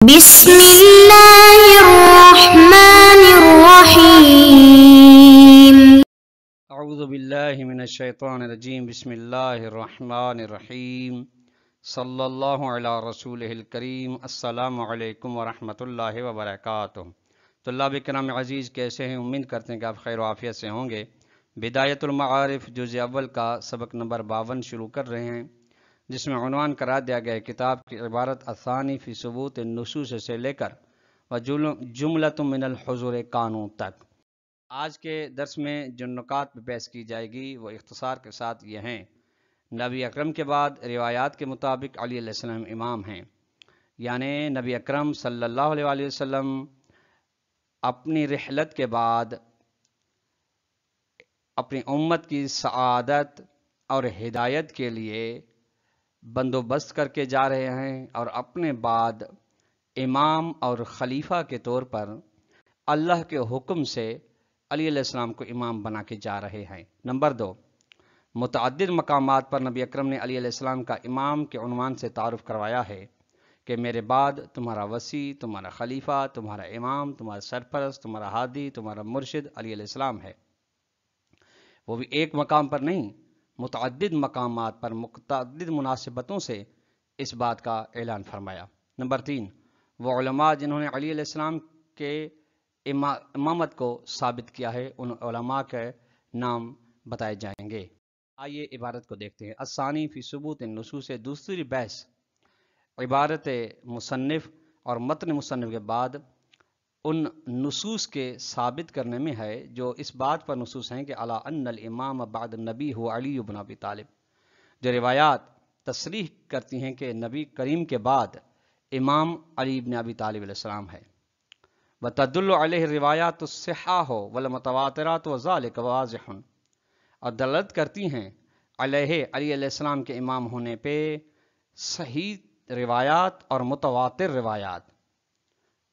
بسم اللہ الرحمن الرحیم اعوذ باللہ من الشیطان الرجیم بسم اللہ الرحمن الرحیم صلی اللہ علی رسولہ الکریم السلام علیکم ورحمۃ اللہ وبرکاتہ۔ طلاب کرام عزیز، کیسے ہیں؟ امید کرتے ہیں کہ آپ خیر و عافیت سے ہوں گے۔ بدایت المعارف جزء اول کا سبق نمبر 52 شروع کر رہے ہیں، جس میں عنوان قرار دیا گیا ہے کتاب کی عبارت الثانی فی ثبوت النصوص سے لے کر جملۃ من الحضور قانون تک۔ آج کے درس میں جو نکات پہ بحث کی جائے گی وہ اختصار کے ساتھ یہ ہیں۔ نبی اکرم کے بعد روایات کے مطابق علی علیہ السلام امام ہیں، یعنی نبی اکرم صلی اللہ علیہ وسلم اپنی رحلت کے بعد اپنی امت کی سعادت اور ہدایت کے لیے بندوبست کر کے جا رہے ہیں، اور اپنے بعد امام اور خلیفہ کے طور پر اللہ کے حکم سے علی علیہ السلام کو امام بنا کے جا رہے ہیں۔ نمبر 2، متعدد مقامات پر نبی اکرم نے علی علیہ السلام کا امام کے عنوان سے تعارف کروایا ہے کہ میرے بعد تمہارا وصی، تمہارا خلیفہ، تمہارا امام، تمہارا سرپرست، تمہارا ہادی، تمہارا مرشد علی علیہ السلام ہے۔ وہ بھی ایک مقام پر نہیں، متعدد مقامات پر متعدد مناسبتوں سے اس بات کا اعلان فرمایا۔ نمبر 3، وہ علماء جنہوں نے علی علیہ السلام کے امامت کو ثابت کیا ہے، ان علماء کے نام بتائے جائیں گے۔ آئیے عبارت کو دیکھتے ہیں۔ الثانی فی ثبوت النصوص، دوسری بحث عبارت مصنف اور متن مصنف کے بعد ان نصوص کے ثابت کرنے میں ہے جو اس بات پر نصوص ہیں کہ علی ان الامام بعد النبی هو علی بن ابی طالب، جو روایات تصریح کرتی ہیں کہ نبی کریم کے بعد امام علی بن ابی طالب علیہ السلام ہے۔ وتدل علیہ روایات الصحاح والمتواترات وذلک واضح، اور دلالت کرتی ہیں علیہ علی علیہ السلام کے امام ہونے پہ صحیح روایات اور متواتر روایات،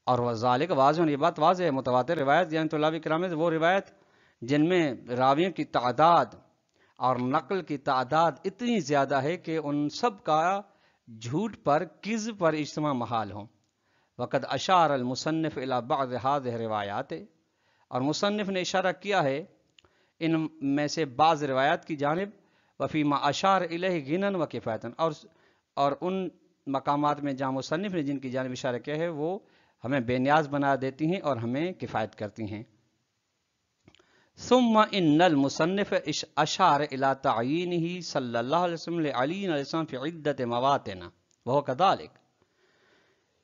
اور وذالک واضح، یہ بات واضح ہے۔ متواتر روایت یعنی طلاب کرام وہ روایت جن میں راویوں کی تعداد اور نقل کی تعداد اتنی زیادہ ہے کہ ان سب کا جھوٹ پر، کذب پر اجتماع محال ہو۔ وقد اشار المصنف الی بعض هذه روایات، اور مصنف نے اشارہ کیا ہے ان میں سے بعض روایات کی جانب، وفیما اشار الیہ غنا و کفایتا، اور ان مقامات میں جہاں مصنف نے جن کی جانب اشارہ کیا ہے وہ ہمیں بے نیاز بنا دیتی ہیں اور ہمیں کفایت کرتی ہیں۔ ثم ان المصنف اشار الى تعیینہ صلی اللہ علیہ وسلم لعلی علیہ السلام فی عدت مواطن وہو کذالک،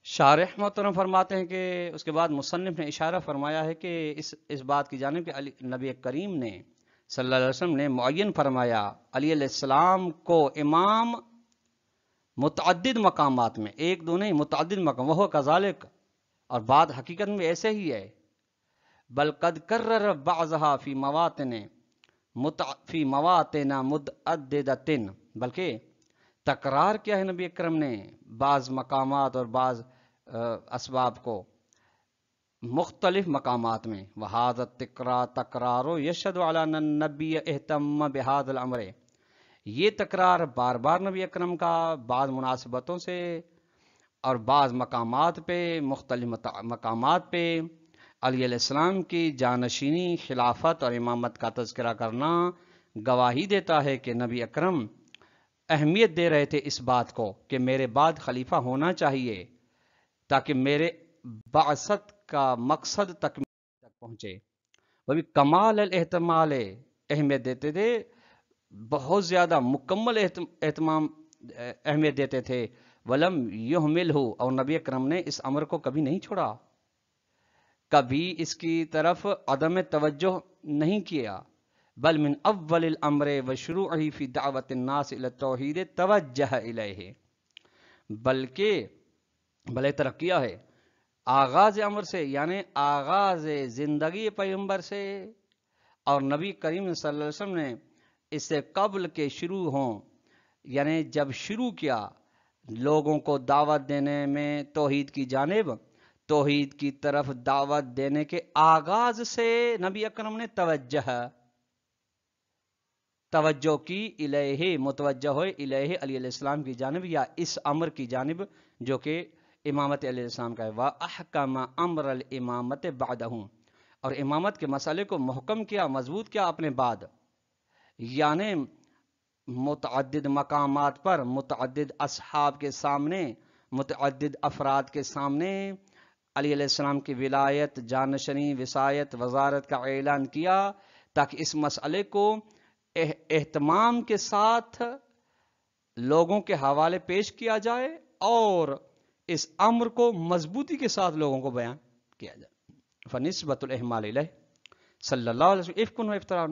شارح محترم فرماتے ہیں کہ اس کے بعد مصنف نے اشارہ فرمایا ہے کہ اس بات کی جانب کہ نبی کریم نے صلی اللہ علیہ وسلم نے معین فرمایا علی علیہ السلام کو امام متعدد مقامات میں، ایک دو نہیں، متعدد مقام، وہو کذالک، اور بات حقیقت میں ایسے ہی ہے۔ بل قد کرر بعضها فی مواطن متعددۃ، بلکہ تکرار کیا ہے نبی اکرم نے بعض مقامات اور بعض اسباب کو مختلف مقامات میں۔ وَهَذَا تکرار یشهد علی ان النبی اہتم بهذا الامر، یہ تکرار بار بار نبی اکرم کا بعض مناسبتوں سے اور بعض مقامات پہ، مختلف مقامات پہ علی علیہ السلام کی جانشینی، خلافت اور امامت کا تذکرہ کرنا گواہی دیتا ہے کہ نبی اکرم اہمیت دے رہے تھے اس بات کو کہ میرے بعد خلیفہ ہونا چاہیے تاکہ میرے بعثت کا مقصد تک پہنچے۔ وہ بھی کمال الاہتمام، اہمیت دیتے تھے، بہت زیادہ مکمل اہمیت دیتے تھے۔ ولم یہملہ، اور نبی اکرم نے اس امر کو کبھی نہیں چھوڑا، کبھی اس کی طرف عدم توجہ نہیں کیا۔ بل من اول الامر وشروعہ فی دعوت الناس الی التوحید توجہ الیہ، بلکہ ترقیہ ہے آغاز امر سے، یعنی آغاز زندگی پیغمبر سے، اور نبی کریم صلی اللہ علیہ وسلم نے اس سے قبل کے شروع ہوں، یعنی جب شروع کیا لوگوں کو دعوت دینے میں توحید کی جانب، توحید کی طرف دعوت دینے کے آغاز سے نبی اکرم نے توجہ کی الیہ، متوجہ ہوئے الیہ علی علیہ السلام کی جانب، یا اس امر کی جانب جو کہ امامت علیہ السلام کا ہے وَأَحْكَمَ أَمْرَ الْإِمَامَةِ بَعْدَهُ، اور امامت کے مسئلے کو محکم کیا، مضبوط کیا اپنے بعد، یعنی متعدد مقامات پر متعدد اصحاب کے سامنے، متعدد افراد کے سامنے علی علیہ السلام کی ولایت، جانشینی، وصایت، وزارت کا اعلان کیا، تاکہ اس مسئلے کو اہتمام کے ساتھ لوگوں کے حوالے پیش کیا جائے اور اس امر کو مضبوطی کے ساتھ لوگوں کو بیان کیا جائے۔ فنسبت الاحمال الیہ صلی اللہ علیہ وسلم افک و افتراء،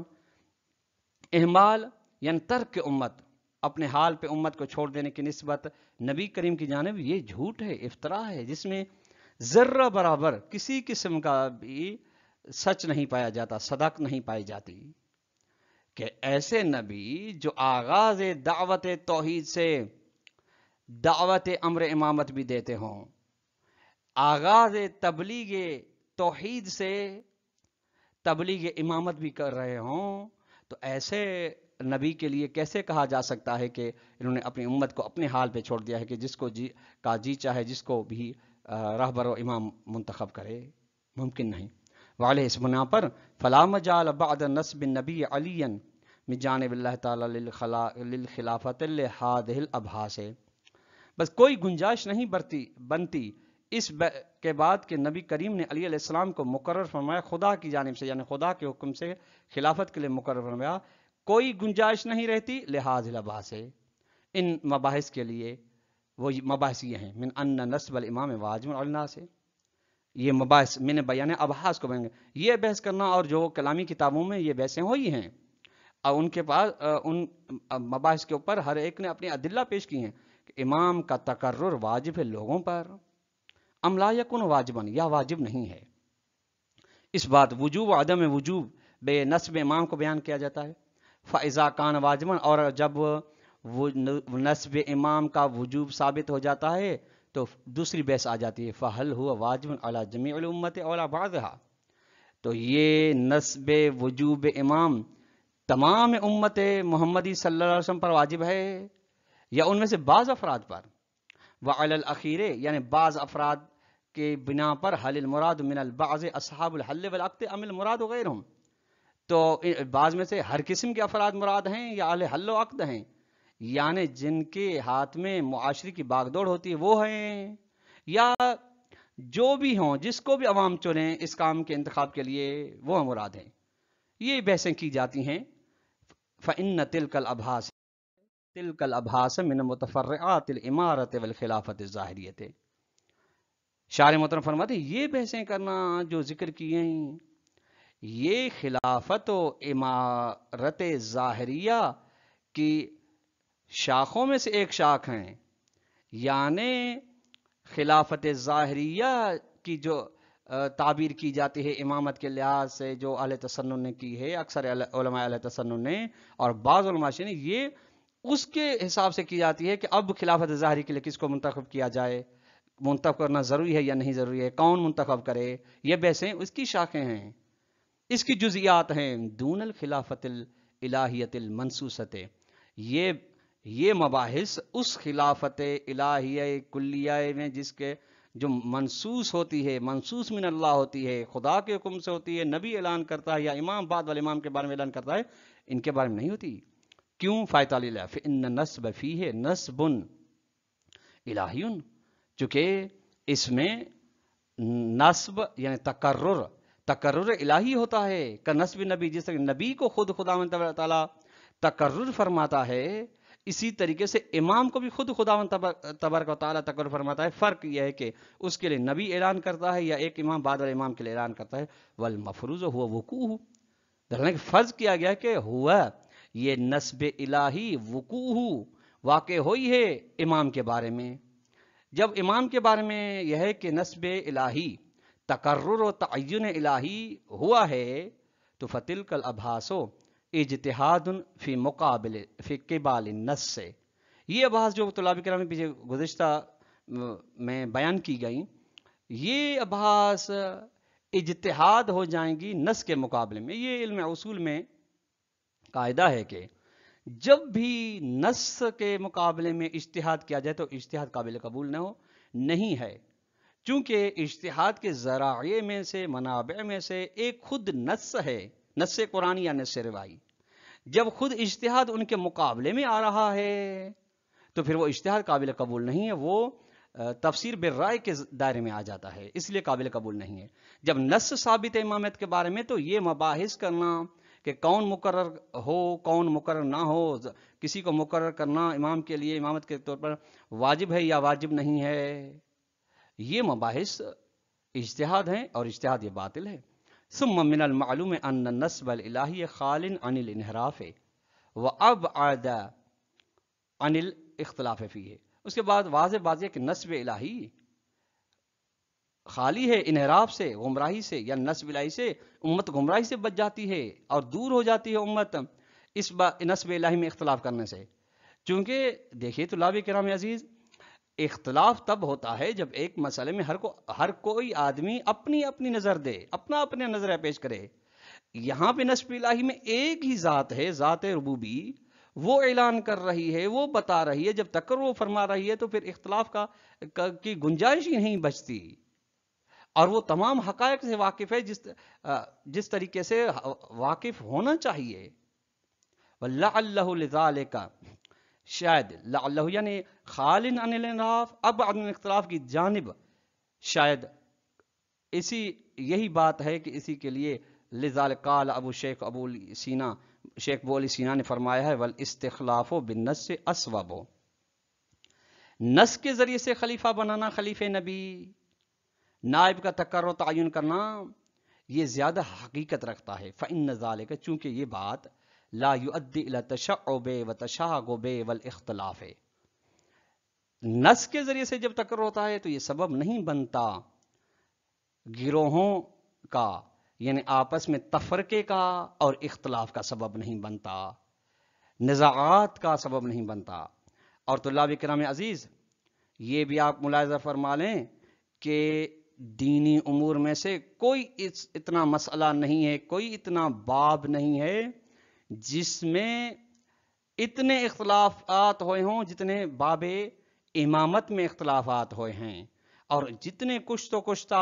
احمال یعنی ترک امت، اپنے حال پہ امت کو چھوڑ دینے کی نسبت نبی کریم کی جانب، یہ جھوٹ ہے، افتراء ہے، جس میں ذرہ برابر کسی قسم کا بھی سچ نہیں پایا جاتا، صدق نہیں پائی جاتی، کہ ایسے نبی جو آغاز دعوت توحید سے دعوت امر امامت بھی دیتے ہوں، آغاز تبلیغ توحید سے تبلیغ امامت بھی کر رہے ہوں، تو ایسے نبی کے لیے کیسے کہا جا سکتا ہے کہ انہوں نے اپنی امت کو اپنے حال پہ چھوڑ دیا ہے، کہ جس کو جی چاہے جس کو بھی رہبر و امام منتخب کرے؟ ممکن نہیں۔ وعلیہ اس بنا پر فلا مجال بعد نسب النبی علی من جانب اللہ تعالی للخلافت لہذہ الابحاث، بس کوئی گنجائش نہیں بنتی اس کے بعد کہ نبی کریم نے علی علیہ السلام کو مقرر فرمایا خدا کی جانب سے، یعنی خدا کے حکم سے خلافت کے لیے مقرر فرمایا، کوئی گنجائش نہیں رہتی لحاظ الابحاث، ان مباحث کے لیے۔ وہ مباحث یہ ہیں، من ان نسب الامام واجب علی الناس، یہ مباحث میں نے بیان ابحاث کو بیان، یہ بحث کرنا، اور جو کلامی کتابوں میں یہ بحثیں ہوئی ہیں، اور ان کے پاس ان مباحث کے اوپر ہر ایک نے اپنی ادلہ پیش کی ہیں کہ امام کا تقرر واجب ہے لوگوں پر، ام لا یکن واجبن، یا واجب نہیں ہے۔ اس بات وجوب و عدم وجوب بے نسب امام کو بیان کیا جاتا ہے۔ فاذا کان واجبن، اور جب نسب امام کا وجوب ثابت ہو جاتا ہے تو دوسری بحث آ جاتی ہے، فہل ہوا واجب علی جمیع الامت او علی بعضها، تو یہ نسب وجوب امام تمام امت محمدی صلی اللہ علیہ وسلم پر واجب ہے یا ان میں سے بعض افراد پر؟ وعلی الاخیر، یعنی بعض افراد کے بنا پر، حل المراد من البعض اصحاب الحل والعقد ام المراد غیرهم، تو بعض میں سے ہر قسم کے افراد مراد ہیں یا اہل حل و عقد ہیں، یعنی جن کے ہاتھ میں معاشرے کی باغ دوڑ ہوتی ہے وہ ہیں، یا جو بھی ہوں جس کو بھی عوام چنیں اس کام کے انتخاب کے لیے وہ مراد ہیں۔ یہ بحثیں کی جاتی ہیں۔ فإن تلك الابحاث من متفرعات الامارت والخلافت الظاہریت، شارح محترم فرماتے ہیں یہ بحثیں کرنا جو ذکر کیے ہیں یہ خلافت و امارت ظاہریہ کی شاخوں میں سے ایک شاخ ہیں، یعنی خلافت ظاہریہ کی جو تعبیر کی جاتی ہے امامت کے لحاظ سے، جو اہل تسنن نے کی ہے، اکثر علماء اہل تسنن نے اور بعض علماء نے، یہ اس کے حساب سے کی جاتی ہے کہ اب خلافت ظاہری کے لیے کس کو منتخب کیا جائے، منتخب کرنا ضروری ہے یا نہیں ضروری ہے، کون منتخب کرے، یہ بحثیں اس کی شاخیں ہیں، اس کی جزئیات ہیں۔ دون الخلافت الالہیت المنصوصت، یہ مباحث اس خلافت الہیہ کلیہ میں جس کے جو منصوص ہوتی ہے، منصوص من اللہ ہوتی ہے، خدا کے حکم سے ہوتی ہے، نبی اعلان کرتا ہے یا امام بعد والے امام کے بارے میں اعلان کرتا ہے، ان کے بارے میں نہیں ہوتی۔ کیوں؟ فائدہ للہ فإن نسب فیہ نسب الہی، چونکہ اس میں نسب یعنی تقرر الہی ہوتا ہے، کا نسب نبی، جس طرح نبی کو خود خداوند تعالیٰ تقرر فرماتا ہے، اسی طریقے سے امام کو بھی خود خداوند تبارک و تعالیٰ تقرر فرماتا ہے۔ فرق یہ ہے کہ اس کے لیے نبی اعلان کرتا ہے یا ایک امام بعد والے امام کے لیے اعلان کرتا ہے۔ والمفروض ہوا وقوع، دراصل فرض کیا گیا کہ ہوا یہ نسب الہی وقوع واقع ہوئی ہے امام کے بارے میں۔ جب امام کے بارے میں یہ ہے کہ نسب الہی تقرر و تعین الہی ہوا ہے تو فتلک الابحاث اجتہاد فی قبال النص سے، یہ ابحاث جو طلاب کرام پیچھے گزشتہ میں بیان کی گئی، یہ ابحاث اجتہاد ہو جائیں گی نص کے مقابلے میں۔ یہ علم اصول میں قاعدہ ہے کہ جب بھی نص کے مقابلے میں اجتہاد کیا جائے تو اجتہاد قابل قبول نہ ہو، نہیں ہے، چونکہ اجتہاد کے ذرائع میں سے، منابع میں سے ایک خود نص ہے، نص قرآنی یا نص روائی۔ جب خود اجتہاد ان کے مقابلے میں آ رہا ہے تو پھر وہ اجتہاد قابل قبول نہیں ہے، وہ تفسیر بالرائے کے دائرے میں آ جاتا ہے، اس لیے قابل قبول نہیں ہے۔ جب نص ثابت ہے امامت کے بارے میں تو یہ مباحث کرنا کہ کون مقرر ہو کون مقرر نہ ہو، کسی کو مقرر کرنا امام کے لیے امامت کے طور پر واجب ہے یا واجب نہیں ہے، یہ مباحث اجتہاد ہیں اور اجتہاد یہ باطل ہے۔ ثم من المعلوم ان النسب الالہی خال عن الانحراف وابعد عن الاختلاف فیہ، اس کے بعد واضح بات ہے کہ نسب الہی خالی ہے انحراف سے، گمراہی سے، یا نسب الہی سے امت گمراہی سے بچ جاتی ہے اور دور ہو جاتی ہے امت اس نسب الہی میں اختلاف کرنے سے۔ چونکہ دیکھیے طلاب کرام عزیز، اختلاف تب ہوتا ہے جب ایک مسئلے میں ہر کوئی آدمی اپنی اپنی نظر دے، اپنا نظریہ پیش کرے۔ یہاں پہ نسب الہی میں ایک ہی ذات ہے، ذات ربوبی، وہ اعلان کر رہی ہے، وہ بتا رہی ہے، جب تک وہ فرما رہی ہے تو پھر اختلاف کی گنجائش ہی نہیں بچتی، اور وہ تمام حقائق سے واقف ہے جس طریقے سے واقف ہونا چاہیے۔ وَلَعَلَّهُ لِذَالِكَ، شاید لعلہ یعنی خالٍ عن الانحراف، اب عن اختلاف کی جانب، شاید یہی بات ہے کہ اسی کے لیے لذالک قال شیخ ابو علی سینا نے فرمایا ہے والاستخلاف بالنص اصوب، نص کے ذریعے سے خلیفہ بنانا، خلیفہ نبی، نائب کا تقرر تعین کرنا، یہ زیادہ حقیقت رکھتا ہے۔ فإن ذالک، چونکہ یہ بات لا یؤدی الی تشعب وتشاغب والاختلاف، نص کے ذریعے سے جب تقرر ہوتا ہے تو یہ سبب نہیں بنتا گروہوں کا، یعنی آپس میں تفرقے کا اور اختلاف کا سبب نہیں بنتا، نزاعات کا سبب نہیں بنتا۔ اور طلاب کرام عزیز، یہ بھی آپ ملاحظہ فرما لیں کہ دینی امور میں سے کوئی اتنا مسئلہ نہیں ہے، کوئی اتنا باب نہیں ہے جس میں اتنے اختلافات ہوئے ہوں جتنے باب امامت میں اختلافات ہوئے ہیں، اور جتنے کچھ تو کچھ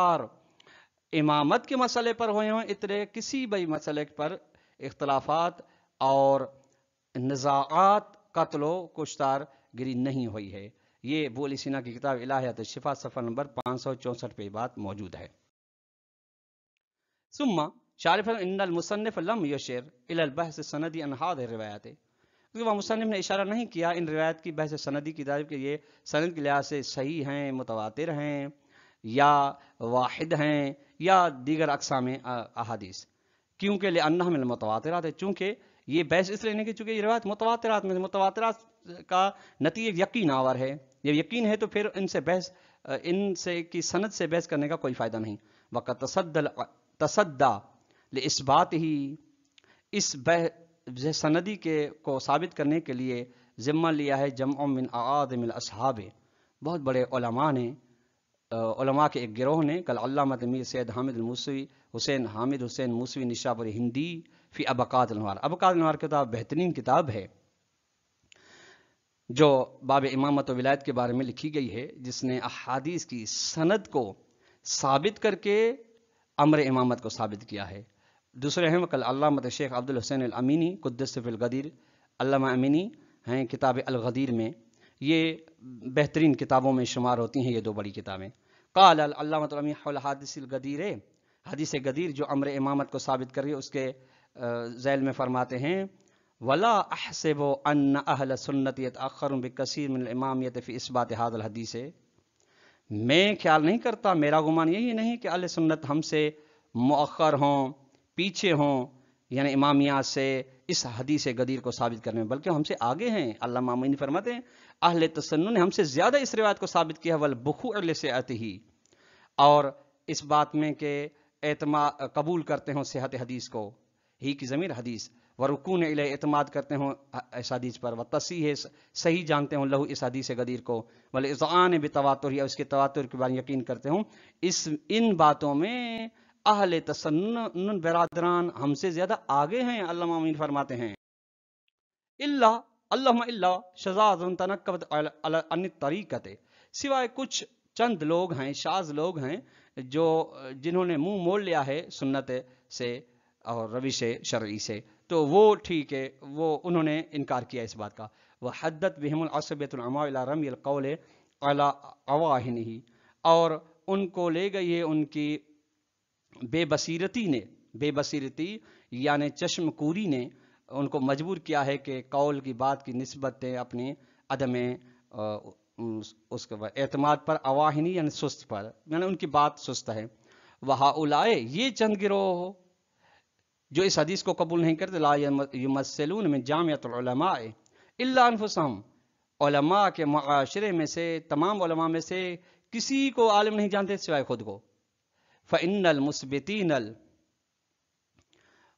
امامت کے مسئلے پر ہوئے ہوں، اتنے کسی بھی مسئلے پر اختلافات اور نزاعات، قتل و کشتار گری نہیں ہوئی ہے۔ یہ ابو علی سینا کی کتاب الہیات الشفا صفحہ نمبر 564 پہ بات موجود ہے۔ ثم شارح ان المصنف لم یشر الى البحث السندی عن هذه الروایات، کیونکہ مصنف نے اشارہ نہیں کیا ان روایت کی بحث سندی کی طرف کہ یہ سند کے لحاظ سے صحیح ہیں، متواتر ہیں، یا واحد ہیں، یا دیگر اقسام احادیث، کیونکہ لأنها من المتواترات، چونکہ یہ بحث اس لیے نہیں کہ چونکہ یہ روایت متواترات میں، متواترات کا نتیجہ یقین آور ہے، جب یقین ہے تو پھر ان سے کی سند سے بحث کرنے کا کوئی فائدہ نہیں۔ وقت تصدی لإثبات ہی، اس سندی کو ثابت کرنے کے لیے ذمہ لیا ہے جمع من اعاظم الاصحاب، بہت بڑے علماء نے، علماء کے ایک گروہ نے، کل علامہ میر سید حامد الموسوی، حامد حسین موسوی نشاپور ہندی فی ابقات الانوار، ابقات الانوار کتاب بہترین کتاب ہے جو باب امامت و ولایت کے بارے میں لکھی گئی ہے، جس نے احادیث کی سند کو ثابت کر کے امر امامت کو ثابت کیا ہے۔ دوسرے ہیں کل علامہ شیخ عبد الحسین الامینی قدس فی الغدیر، علامہ امینی ہیں کتاب الغدیر میں، یہ بہترین کتابوں میں شمار ہوتی ہیں یہ دو بڑی کتابیں۔ قال علامہ الامینی حول حدیث الغدیر، حدیث غدیر جو امر امامت کو ثابت کر رہی ہے، اس کے ذیل میں فرماتے ہیں ولا احسب ان اہل سنت یتاخرون بکثیر من الامامیت فی اثبات هذا الحدیث، میں خیال نہیں کرتا، میرا گمان یہی نہیں کہ اہل سنت ہم سے مؤخر ہوں، پیچھے ہوں، یعنی امامیات سے اس حدیث غدیر کو ثابت کرنے میں، بلکہ ہم سے آگے ہیں۔ علامہ امینی فرماتے ہیں اہل تسنن نے ہم سے زیادہ اس روایت کو ثابت کیا، والبخوع لصحتہ، اور اس بات میں کہ قبول کرتے ہوں صحت حدیث کو، ہی کی ضمیر حدیث، ورکون الیہ اعتماد کرتے ہوں اس حدیث پر، وتصحیح صحیح جانتے ہوں لہو اس حدیث غدیر کو، والاذعان بتواتر، یا اس کے تواتر کے بارے یقین کرتے ہوں۔ ان باتوں میں اہل تسنن برادران ہم سے زیادہ آگے ہیں، علامہ امین فرماتے ہیں۔ اللہم الا شذاذ تنکبت عن الطریقت، سوائے کچھ چند لوگ ہیں، شاذ لوگ ہیں جنہوں نے منہ موڑ لیا ہے سنت سے اور روش شرعی سے، تو وہ ٹھیک ہے، وہ انہوں نے انکار کیا اس بات کا. وہ حدت بہم العصبیۃ العما الی رمی القول علی اواہنہ، اور ان کو لے گئی ہے ان کی بے بصیرتی یعنی چشم کوری نے ان کو مجبور کیا ہے کہ قول کی بات کی نسبت دیں اپنی عدم اس کے اعتماد پر، اواہنی یعنی سست پر، یعنی ان کی بات سست ہے. وہؤلاء، یہ چند گروہ جو اس حدیث کو قبول نہیں کرتے، لا یمثلون من جامعۃ العلماء الا انفسهم، علماء کے معاشرے میں سے، تمام علماء میں سے کسی کو عالم نہیں جانتے سوائے خود کو. فإن المثبتین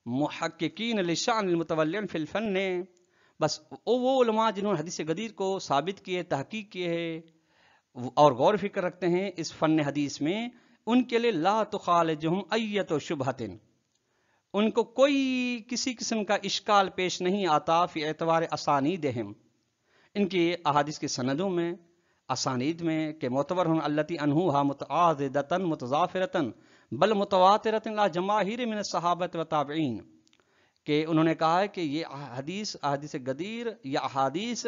المحققین لشأن المتولین فی الفن، بس وہ علماء جنہوں نے حدیث غدیر کو ثابت کیے، تحقیق کیے ہیں اور غور فکر رکھتے ہیں اس فن حدیث میں، ان کے لیے لا تخالجہم ایت شبہۃ، ان کو کوئی کسی قسم کا اشکال پیش نہیں آتا فی اعتبار اسانیدہم، ان کی احادیث کی سندوں میں، اسانید میں، کہ معتبر ہن التی انہوہا متعاضدتن متضافرتن بل متواترتن لا جماہیر من الصحابۃ و تابعین، کہ انہوں نے کہا ہے کہ یہ احادیث غدیر یا احادیث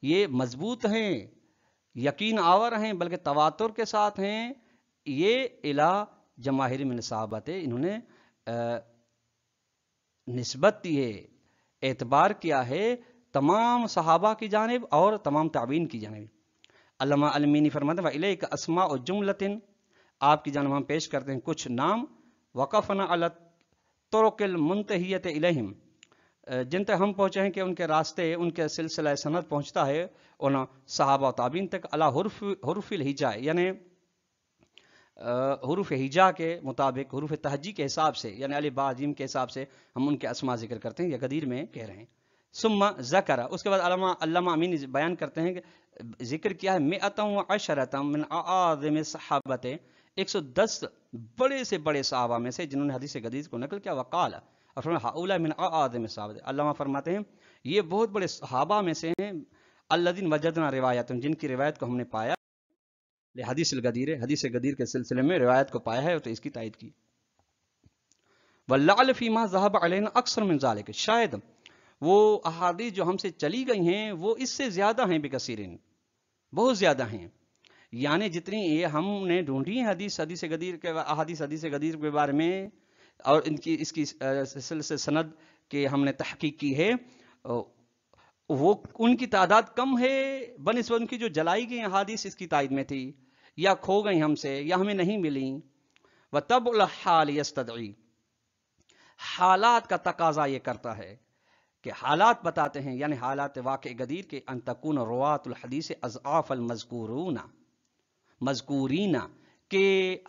یہ مضبوط ہیں، یقین آور ہیں، بلکہ تواتر کے ساتھ ہیں، یہ الا جماہیر من الصحابۃ، انہوں نے نسبت دی ہے، اعتبار کیا ہے تمام صحابہ کی جانب اور تمام تابعین کی جانب. علامہ المینی فرماتے ہیں وَإِلَيْكَ أَسْمَاءُ جُمْلَةٍ، آپ کی جانب ہم پیش کرتے ہیں کچھ نام، وقفنا علی الطرق المنتہیۃ الیہم، جن تک ہم پہنچے ہیں کہ ان کے راستے، ان کے سلسلہ سند پہنچتا ہے ان صحابہ و تابعین تک، علی حروف الہجا، یعنی حروف ہجا کے مطابق، حروف تہجی کے حساب سے، یعنی الف با جیم کے حساب سے ہم ان کے اسماء ذکر کرتے ہیں، یا غدیر میں کہہ رہے ہیں. ثم ذکر، اس کے بعد علامہ امین بیان کرتے ہیں کہ ذکر کیا ہے 110 من اعاظم الصحابۃ، 110 بڑے سے بڑے صحابہ میں سے جنہوں نے حدیث غدیر کو نقل کیا. وقال، اور فرمایا ہؤلاء من اعاظم الصحابۃ، علامہ فرماتے ہیں یہ بہت بڑے صحابہ میں سے ہیں، الذین وجدنا روایات، جن کی روایت کو ہم نے پایا، حدیث الغدیر، حدیث غدیر کے سلسلے میں روایت کو پایا ہے تو اس کی تائید کی. واللعل فیما ذهب علینا اکثر من ذلک، شاید وہ احادیث جو ہم سے چلی گئی ہیں وہ اس سے زیادہ ہیں، بکثیرن، بہت زیادہ ہیں، یعنی جتنی یہ ہم نے ڈھونڈی ہیں حدیث غدیر کے احادیث حدیث غدیر کے بارے میں، اور اس کی سلسلے سند کے ہم نے تحقیق کی ہے، وہ ان کی تعداد کم ہے بنسبت ان کی جو جلائی گئی احادیث اس کی تائید میں تھی، یا کھو گئی ہم سے، یا ہمیں نہیں ملی. وطبع الحال یستدعی، حالات کا تقاضا یہ کرتا ہے کہ حالات بتاتے ہیں، یعنی حالات واقع غدیر کے، ان تکون روات الحدیث اضعاف مذکورین، کہ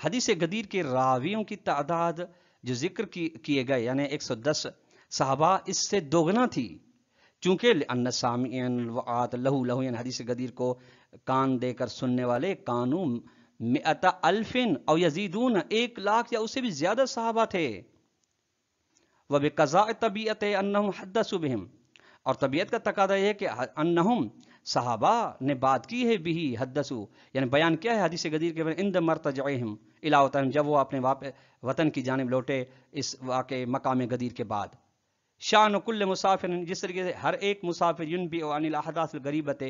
حدیث غدیر کے راویوں کی تعداد جو ذکر کیے گئے یعنی 110 صحابہ، اس سے دوگنا تھی، چونکہ لأن سامعین الوعات لہو، یعنی حدیث غدیر کو کان دے کر سننے والے، کانو 100,000 او یزیدون، 1,00,000 یا اس سے بھی زیادہ صحابہ تھے. وبقضاء طبیعت انہم حدثوا بہم، اور طبیعت کا تقاضا یہ ہے کہ انہم صحابہ نے بات کی ہے بھی، حدثوا یعنی بیان کیا ہے حدیث غدیر کے بارے، عند مرتجعہم الی وطنہم، جب وہ اپنے وطن کی جانب لوٹے اس واقع مقام غدیر کے بعد. شان کل مسافر، جس طریقے سے ہر ایک مسافر ینبئ عن الاحداث الغریبۃ،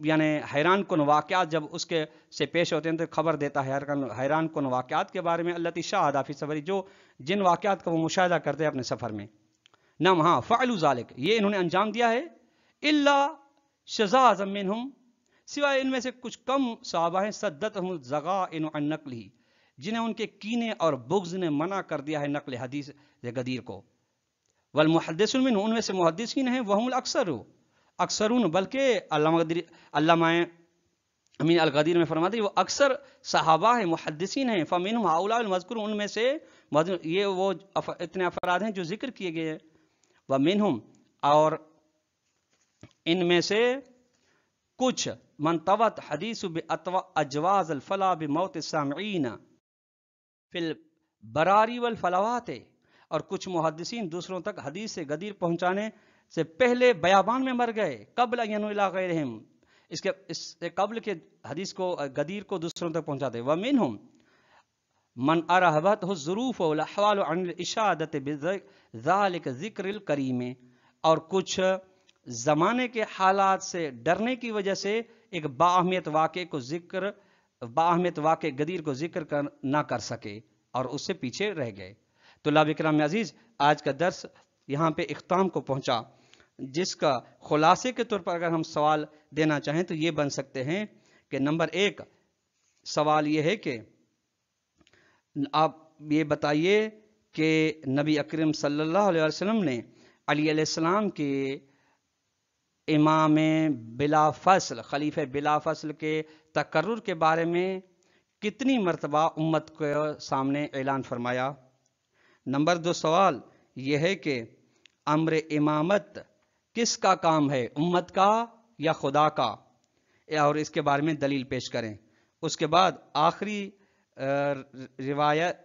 یعنی حیران کن واقعات جب اس کے سے پیش ہوتے ہیں تو خبر دیتا ہے حیران کن واقعات کے بارے میں، التی شاہدہ فی سفری، جو جن واقعات کا وہ مشاہدہ کرتے ہیں اپنے سفر میں. نعم، ہاں، فعلوا ذلک، یہ انہوں نے انجام دیا ہے، الا شذاذ منہم، سوائے ان میں سے کچھ کم صحابہ ہیں، صدتہم الضغائن عن نقلہ، جنہیں ان کے کینے اور بغض نے منع کر دیا ہے نقل حدیث غدیر کو. والمحدثون منہم، ان میں سے محدثین ہیں، وہم اکثرون، بلکہ علامہ امین الغدیر میں فرماتے ہیں وہ اکثر صحابہ ہیں، محدثین ہیں. فمنہم ہؤلاء المذکورون، ان میں سے یہ وہ اتنے افراد ہیں جو ذکر کیے گئے ہیں. ومنہم، اور ان میں سے کچھ من طوت حدیث باجواز الفلا بموت السامعین فی البراری والفلوات، اور کچھ محدثین دوسروں تک حدیث غدیر پہنچانے سے پہلے بیابان میں مر گئے، قبل ان ینو الی غیرہم، اس سے قبل کے حدیث کو غدیر کو دوسروں تک پہنچاتے. وَمِنْهُمْ من ارہبتہ الظروف والاحوال عن الاشادۃ بذلک ذکر الکریم، اور کچھ زمانے کے حالات سے ڈرنے کی وجہ سے ایک باہمیت واقع غدیر کو ذکر نہ کر سکے اور اس سے پیچھے رہ گئے. طلاب اکرام عزیز، آج کا درس یہاں پہ اختتام کو پہنچا، جس کا خلاصے کے طور پر اگر ہم سوال دینا چاہیں تو یہ بن سکتے ہیں کہ نمبر 1 سوال یہ ہے کہ آپ یہ بتائیے کہ نبی اکرم صلی اللہ علیہ وسلم نے علی علیہ السلام کے امام بلا فصل، خلیفہ بلا فصل کے تقرر کے بارے میں کتنی مرتبہ امت کے سامنے اعلان فرمایا. نمبر 2 سوال یہ ہے کہ امر امامت کس کا کام ہے، امت کا یا خدا کا، اور اس کے بارے میں دلیل پیش کریں. اس کے بعد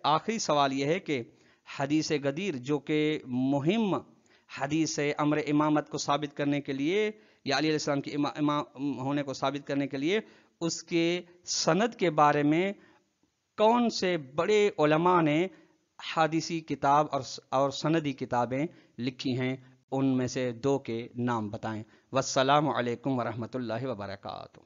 آخری سوال یہ ہے کہ حدیث غدیر جو کہ مہم حدیث ہے امر امامت کو ثابت کرنے کے لیے یا علی علیہ السلام کے امام ہونے کو ثابت کرنے کے لیے، اس کے سند کے بارے میں کون سے بڑے علماء نے حدیثی کتاب اور سندی کتابیں لکھی ہیں، ان میں سے 2 کے نام بتائیں. والسلام علیکم ورحمۃ اللہ وبرکاتہ.